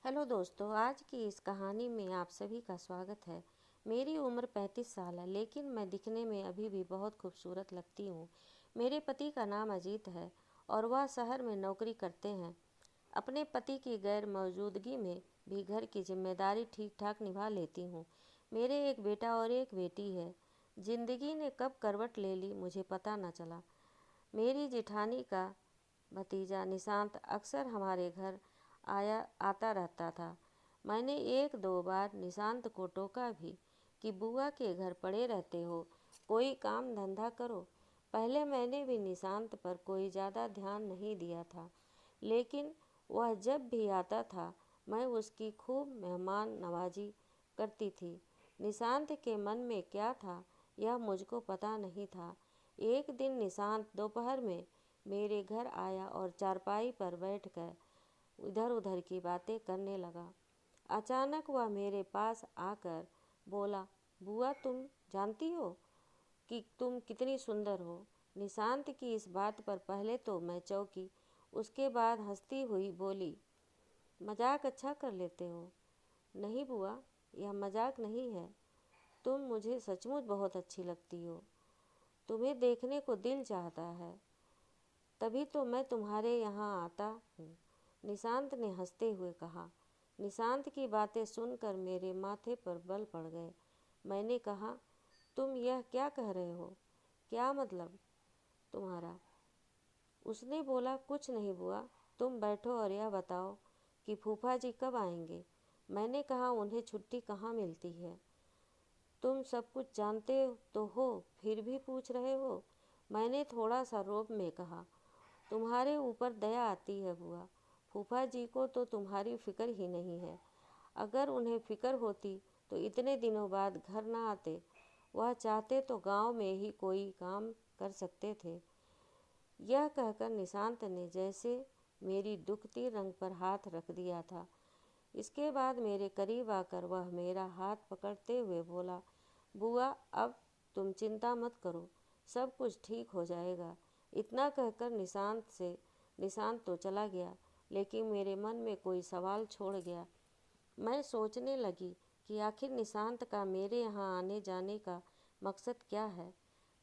Hello दोस्तों, आज की इस कहानी में आप सभी का स्वागत है। मेरी उम्र 35 साल है, लेकिन मैं दिखने में अभी भी बहुत खूबसूरत लगती हूँ। मेरे पति का नाम अजीत है और वह शहर में नौकरी करते हैं। अपने पति की गैर मौजूदगी में भी घर की जिम्मेदारी ठीक ठाक निभा लेती हूँ। मेरे एक बेटा और एक बेटी है। जिंदगी ने कब करवट ले ली मुझे पता न चला। मेरी जेठानी का भतीजा निशांत अक्सर हमारे घर आया आता रहता था। मैंने एक दो बार निशांत को टोका भी कि बुआ के घर पड़े रहते हो, कोई काम धंधा करो। पहले मैंने भी निशांत पर कोई ज़्यादा ध्यान नहीं दिया था, लेकिन वह जब भी आता था मैं उसकी खूब मेहमान नवाजी करती थी। निशांत के मन में क्या था यह मुझको पता नहीं था। एक दिन निशांत दोपहर में मेरे घर आया और चारपाई पर बैठकर इधर उधर की बातें करने लगा। अचानक वह मेरे पास आकर बोला, बुआ तुम जानती हो कि तुम कितनी सुंदर हो। निशांत की इस बात पर पहले तो मैं चौंकी, उसके बाद हंसती हुई बोली, मजाक अच्छा कर लेते हो। नहीं बुआ, यह मजाक नहीं है, तुम मुझे सचमुच बहुत अच्छी लगती हो। तुम्हें देखने को दिल चाहता है, तभी तो मैं तुम्हारे यहाँ आता हूँ, निशांत ने हंसते हुए कहा। निशांत की बातें सुनकर मेरे माथे पर बल पड़ गए। मैंने कहा, तुम यह क्या कह रहे हो, क्या मतलब तुम्हारा? उसने बोला, कुछ नहीं बुआ, तुम बैठो और यह बताओ कि फूफा जी कब आएंगे। मैंने कहा, उन्हें छुट्टी कहाँ मिलती है। तुम सब कुछ जानते तो हो, फिर भी पूछ रहे हो, मैंने थोड़ा सा रोब में कहा। तुम्हारे ऊपर दया आती है बुआ, फूफा जी को तो तुम्हारी फिक्र ही नहीं है। अगर उन्हें फिक्र होती तो इतने दिनों बाद घर ना आते। वह चाहते तो गांव में ही कोई काम कर सकते थे। यह कहकर निशांत ने जैसे मेरी दुखती रंग पर हाथ रख दिया था। इसके बाद मेरे करीब आकर वह मेरा हाथ पकड़ते हुए बोला, बुआ अब तुम चिंता मत करो, सब कुछ ठीक हो जाएगा। इतना कहकर निशांत तो चला गया, लेकिन मेरे मन में कोई सवाल छोड़ गया। मैं सोचने लगी कि आखिर निशांत का मेरे यहाँ आने जाने का मकसद क्या है।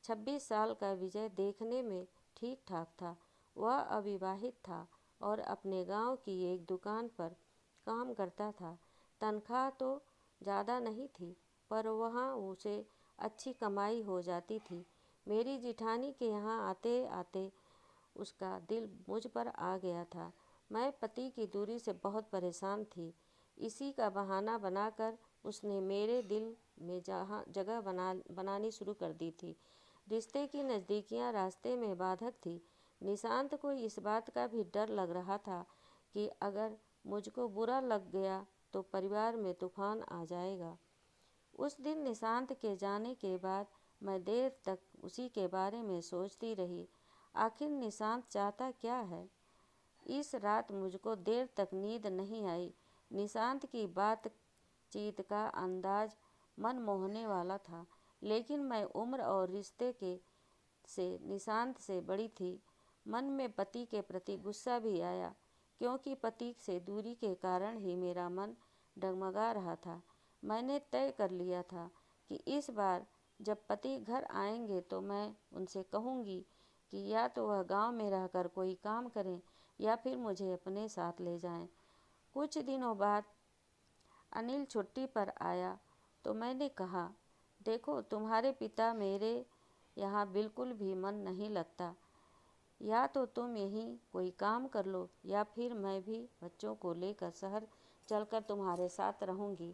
26 साल का विजय देखने में ठीक ठाक था। वह अविवाहित था और अपने गांव की एक दुकान पर काम करता था। तनख्वाह तो ज़्यादा नहीं थी, पर वहाँ उसे अच्छी कमाई हो जाती थी। मेरी जिठानी के यहाँ आते आते उसका दिल मुझ पर आ गया था। मैं पति की दूरी से बहुत परेशान थी। इसी का बहाना बनाकर उसने मेरे दिल में जगह बनानी शुरू कर दी थी। रिश्ते की नज़दीकियां रास्ते में बाधक थी। निशांत को इस बात का भी डर लग रहा था कि अगर मुझको बुरा लग गया तो परिवार में तूफान आ जाएगा। उस दिन निशांत के जाने के बाद मैं देर तक उसी के बारे में सोचती रही। आखिर निशांत चाहता क्या है? इस रात मुझको देर तक नींद नहीं आई। निशांत की बातचीत का अंदाज मन मोहने वाला था, लेकिन मैं उम्र और रिश्ते के से निशांत से बड़ी थी। मन में पति के प्रति गुस्सा भी आया, क्योंकि पति से दूरी के कारण ही मेरा मन डगमगा रहा था। मैंने तय कर लिया था कि इस बार जब पति घर आएंगे तो मैं उनसे कहूँगी कि या तो वह गांव में रहकर कोई काम करें या फिर मुझे अपने साथ ले जाएं। कुछ दिनों बाद अनिल छुट्टी पर आया तो मैंने कहा, देखो तुम्हारे पिता मेरे यहाँ बिल्कुल भी मन नहीं लगता। या तो तुम यहीं कोई काम कर लो या फिर मैं भी बच्चों को लेकर शहर चलकर तुम्हारे साथ रहूँगी।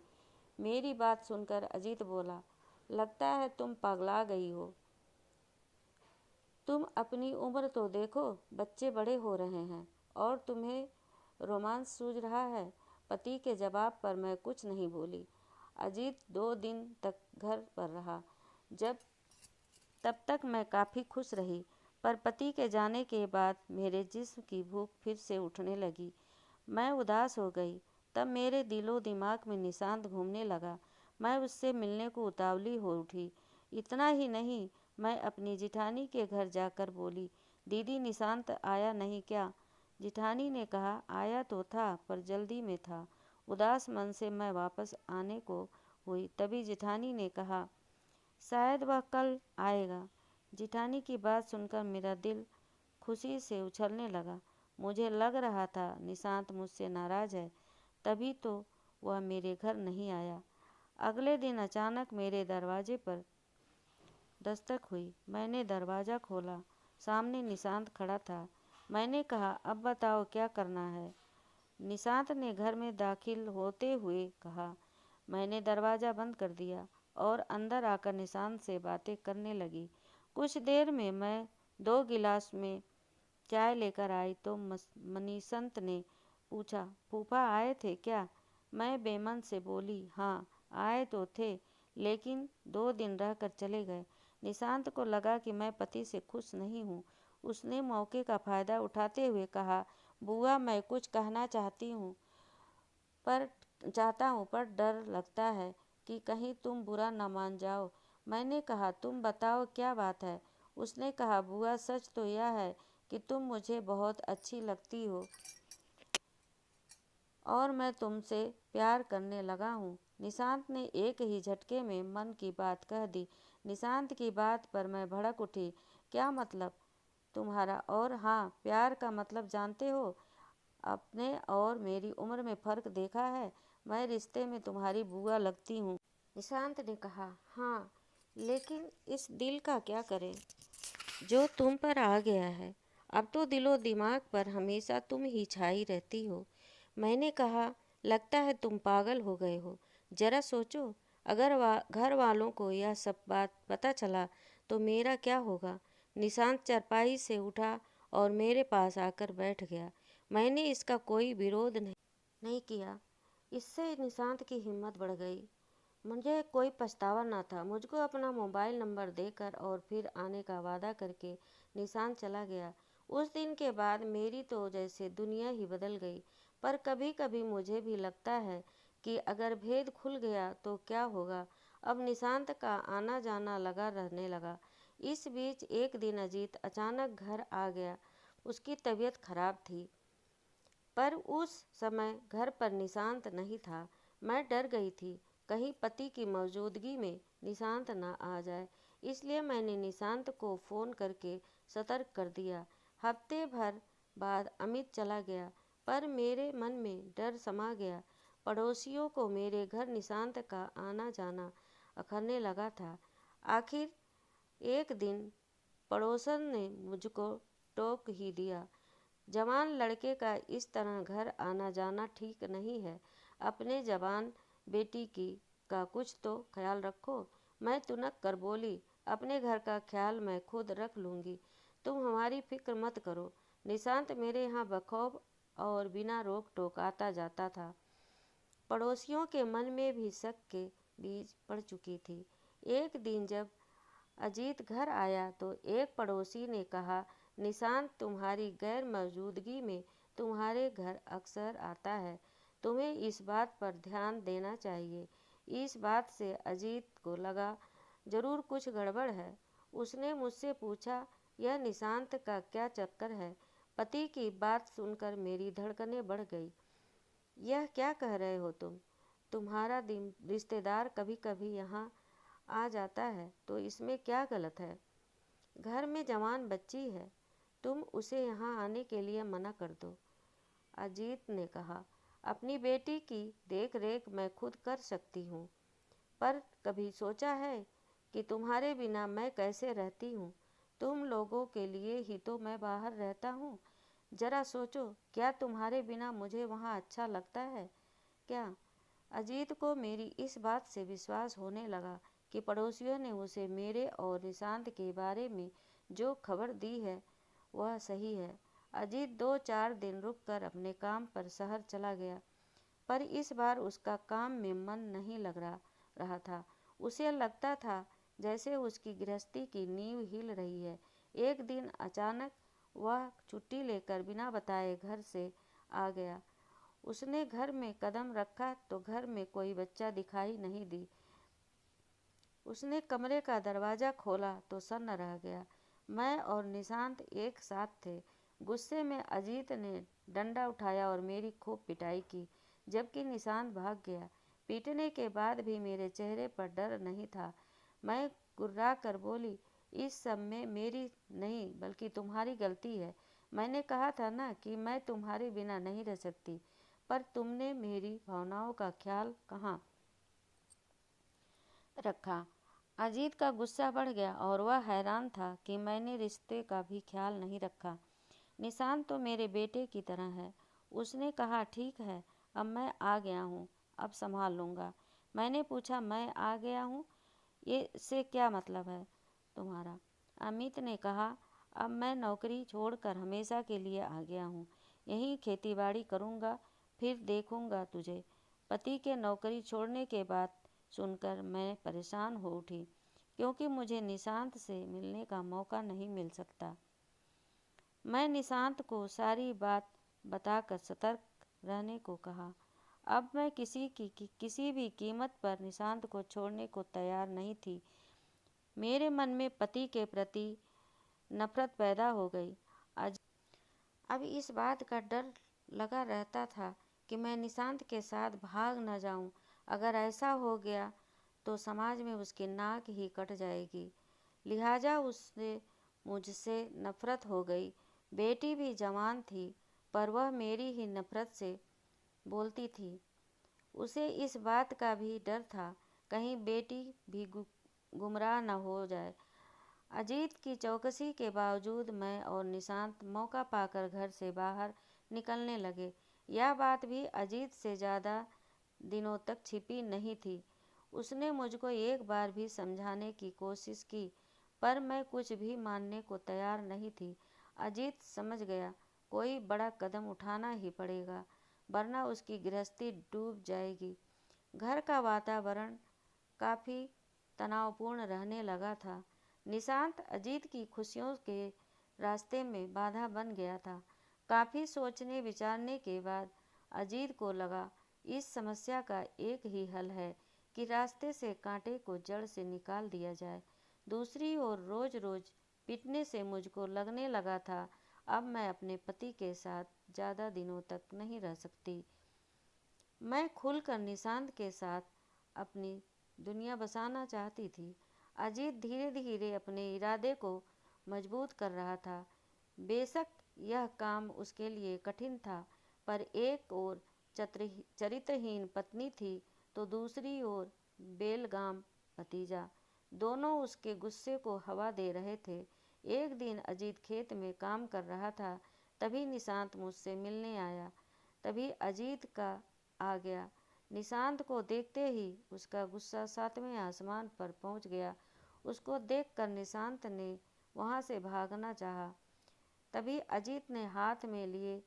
मेरी बात सुनकर अजीत बोला, लगता है तुम पगला गई हो। तुम अपनी उम्र तो देखो, बच्चे बड़े हो रहे हैं और तुम्हें रोमांस सूझ रहा है। पति के जवाब पर मैं कुछ नहीं बोली। अजीत 2 दिन तक घर पर रहा। जब तब तक मैं काफ़ी खुश रही, पर पति के जाने के बाद मेरे जिस्म की भूख फिर से उठने लगी। मैं उदास हो गई। तब मेरे दिलो दिमाग में निशांत घूमने लगा। मैं उससे मिलने को उतावली हो उठी। इतना ही नहीं, मैं अपनी जिठानी के घर जाकर बोली, दीदी निशांत आया नहीं क्या? जिठानी ने कहा, आया तो था पर जल्दी में था। उदास मन से मैं वापस आने को हुई, तभी जेठानी ने कहा, शायद वह कल आएगा। जेठानी की बात सुनकर मेरा दिल खुशी से उछलने लगा। मुझे लग रहा था निशांत मुझसे नाराज है, तभी तो वह मेरे घर नहीं आया। अगले दिन अचानक मेरे दरवाजे पर दस्तक हुई। मैंने दरवाज़ा खोला। सामने निशांत खड़ा था। मैंने कहा, अब बताओ क्या करना है। निशांत ने घर में दाखिल होते हुए कहा। मैंने दरवाज़ा बंद कर दिया और अंदर आकर निशांत से बातें करने लगी। कुछ देर में मैं 2 गिलास में चाय लेकर आई तो मनीषंत ने पूछा, फूफा आए थे क्या? मैं बेमन से बोली, हाँ आए तो थे, लेकिन 2 दिन रहकर चले गए। निशांत को लगा कि मैं पति से खुश नहीं हूँ। उसने मौके का फ़ायदा उठाते हुए कहा, बुआ मैं कुछ कहना चाहता हूँ पर डर लगता है कि कहीं तुम बुरा न मान जाओ। मैंने कहा, तुम बताओ क्या बात है। उसने कहा, बुआ सच तो यह है कि तुम मुझे बहुत अच्छी लगती हो और मैं तुमसे प्यार करने लगा हूँ। निशांत ने एक ही झटके में मन की बात कह दी। निशांत की बात पर मैं भड़क उठी। क्या मतलब तुम्हारा? और हाँ, प्यार का मतलब जानते हो? अपने और मेरी उम्र में फ़र्क देखा है? मैं रिश्ते में तुम्हारी बुआ लगती हूँ। निशांत ने कहा, हाँ, लेकिन इस दिल का क्या करें जो तुम पर आ गया है। अब तो दिलो दिमाग पर हमेशा तुम ही छाई रहती हो। मैंने कहा, लगता है तुम पागल हो गए हो। जरा सोचो, अगर घर वालों को यह सब बात पता चला तो मेरा क्या होगा। निशांत चारपाई से उठा और मेरे पास आकर बैठ गया। मैंने इसका कोई विरोध नहीं किया। इससे निशांत की हिम्मत बढ़ गई। मुझे कोई पछतावा न था। मुझको अपना मोबाइल नंबर देकर और फिर आने का वादा करके निशांत चला गया। उस दिन के बाद मेरी तो जैसे दुनिया ही बदल गई। पर कभी कभी मुझे भी लगता है कि अगर भेद खुल गया तो क्या होगा। अब निशांत का आना जाना लगा रहने लगा। इस बीच एक दिन अजीत अचानक घर आ गया। उसकी तबीयत खराब थी, पर उस समय घर पर निशांत नहीं था। मैं डर गई थी कहीं पति की मौजूदगी में निशांत न आ जाए, इसलिए मैंने निशांत को फ़ोन करके सतर्क कर दिया। हफ्ते भर बाद अमित चला गया, पर मेरे मन में डर समा गया। पड़ोसियों को मेरे घर निशांत का आना जाना अखरने लगा था। आखिर एक दिन पड़ोसन ने मुझको टोक ही दिया, जवान लड़के का इस तरह घर आना जाना ठीक नहीं है। अपने जवान बेटी की का कुछ तो ख्याल रखो। मैं तुनक कर बोली, अपने घर का ख्याल मैं खुद रख लूँगी, तुम हमारी फिक्र मत करो। निशांत मेरे यहाँ बखौफ और बिना रोक टोक आता जाता था। पड़ोसियों के मन में भी शक के बीज पड़ चुकी थी। एक दिन जब अजीत घर आया तो एक पड़ोसी ने कहा, निशांत तुम्हारी गैर मौजूदगी में तुम्हारे घर अक्सर आता है, तुम्हें इस बात पर ध्यान देना चाहिए। इस बात से अजीत को लगा जरूर कुछ गड़बड़ है। उसने मुझसे पूछा, यह निशांत का क्या चक्कर है? पति की बात सुनकर मेरी धड़कनें बढ़ गई। यह क्या कह रहे हो तुम? तुम्हारा रिश्तेदार कभी कभी यहाँ आ जाता है तो इसमें क्या गलत है? घर में जवान बच्ची है, तुम उसे यहाँ आने के लिए मना कर दो। अजीत ने कहा, अपनी बेटी की देख रेख मैं खुद कर सकती हूँ, पर कभी सोचा है कि तुम्हारे बिना मैं कैसे रहती हूँ? तुम लोगों के लिए ही तो मैं बाहर रहता हूँ। जरा सोचो, क्या तुम्हारे बिना मुझे वहाँ अच्छा लगता है क्या? अजीत को मेरी इस बात से विश्वास होने लगा कि पड़ोसियों ने उसे मेरे और निशांत के बारे में जो खबर दी है वह सही है। अजीत 2-4 दिन रुककर अपने काम पर शहर चला गया, पर इस बार उसका काम में मन नहीं लग रहा था। उसे लगता था जैसे उसकी गृहस्थी की नींव हिल रही है। एक दिन अचानक वह छुट्टी लेकर बिना बताए घर से आ गया। उसने घर में कदम रखा तो घर में कोई बच्चा दिखाई नहीं दी। उसने कमरे का दरवाज़ा खोला तो सन्न रह गया। मैं और निशांत एक साथ थे। गुस्से में अजीत ने डंडा उठाया और मेरी खूब पिटाई की। जबकि निशांत भाग गया। पीटने के बाद भी मेरे चेहरे पर डर नहीं था। मैं गुर्रा कर बोली, इस सब में मेरी नहीं बल्कि तुम्हारी गलती है। मैंने कहा था ना कि मैं तुम्हारे बिना नहीं रह सकती, पर तुमने मेरी भावनाओं का ख्याल कहाँ रखा। अजीत का गुस्सा बढ़ गया और वह हैरान था कि मैंने रिश्ते का भी ख्याल नहीं रखा। निशांत तो मेरे बेटे की तरह है। उसने कहा, ठीक है, अब मैं आ गया हूँ, अब संभाल लूँगा। मैंने पूछा, मैं आ गया हूँ, ये से क्या मतलब है तुम्हारा? अमित ने कहा, अब मैं नौकरी छोड़कर हमेशा के लिए आ गया हूँ। यहीं खेतीबाड़ी करूँगा, फिर देखूँगा तुझे। पति के नौकरी छोड़ने के बाद सुनकर मैं परेशान हो उठी, क्योंकि मुझे निशांत से मिलने का मौका नहीं मिल सकता। मैं निशांत को सारी बात बताकर सतर्क रहने को कहा। अब मैं किसी भी कीमत पर निशांत को छोड़ने को तैयार नहीं थी। मेरे मन में पति के प्रति नफरत पैदा हो गई। अब इस बात का डर लगा रहता था कि मैं निशांत के साथ भाग न जाऊं। अगर ऐसा हो गया तो समाज में उसकी नाक ही कट जाएगी। लिहाजा उससे मुझसे नफरत हो गई। बेटी भी जवान थी, पर वह मेरी ही नफरत से बोलती थी। उसे इस बात का भी डर था, कहीं बेटी भी गुमराह न हो जाए। अजीत की चौकसी के बावजूद मैं और निशांत मौका पाकर घर से बाहर निकलने लगे। यह बात भी अजीत से ज़्यादा दिनों तक छिपी नहीं थी। उसने मुझको एक बार भी समझाने की कोशिश की, पर मैं कुछ भी मानने को तैयार नहीं थी। अजीत समझ गया, कोई बड़ा कदम उठाना ही पड़ेगा, वरना उसकी गृहस्थी डूब जाएगी। घर का वातावरण काफ़ी तनावपूर्ण रहने लगा था। निशांत अजीत की खुशियों के रास्ते में बाधा बन गया था। काफ़ी सोचने विचारने के बाद अजीत को लगा, इस समस्या का एक ही हल है कि रास्ते से कांटे को जड़ से निकाल दिया जाए। दूसरी ओर रोज़ रोज़ पीटने से मुझको लगने लगा था, अब मैं अपने पति के साथ ज़्यादा दिनों तक नहीं रह सकती। मैं खुलकर निशांत के साथ अपनी दुनिया बसाना चाहती थी। अजीत धीरे धीरे अपने इरादे को मजबूत कर रहा था। बेशक यह काम उसके लिए कठिन था, पर एक ओर चरित्रहीन पत्नी थी तो दूसरी ओर बेलगाम भतीजा। दोनों उसके गुस्से को हवा दे रहे थे। एक दिन अजीत खेत में काम कर रहा था, तभी निशांत मुझसे मिलने आया। तभी अजीत का आ गया। निशांत को देखते ही उसका गुस्सा 7वें आसमान पर पहुंच गया। उसको देखकर निशांत ने वहां से भागना चाहा। तभी अजीत ने हाथ में लिए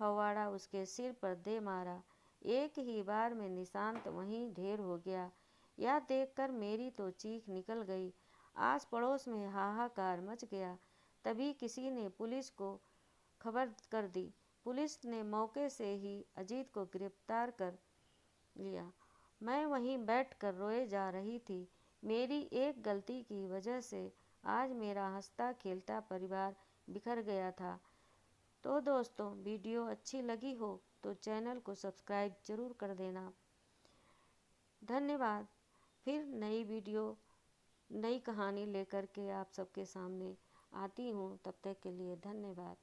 फव्वारा उसके सिर पर दे मारा। एक ही बार में निशांत वहीं ढेर हो गया। यह देखकर मेरी तो चीख निकल गई। आस पड़ोस में हाहाकार मच गया। तभी किसी ने पुलिस को खबर कर दी। पुलिस ने मौके से ही अजीत को गिरफ्तार कर लिया। मैं वहीं बैठकर रोए जा रही थी। मेरी एक गलती की वजह से आज मेरा हंसता खेलता परिवार बिखर गया था। तो दोस्तों, वीडियो अच्छी लगी हो तो चैनल को सब्सक्राइब जरूर कर देना। धन्यवाद। फिर नई वीडियो, नई कहानी लेकर के आप सबके सामने आती हूँ। तब तक के लिए धन्यवाद।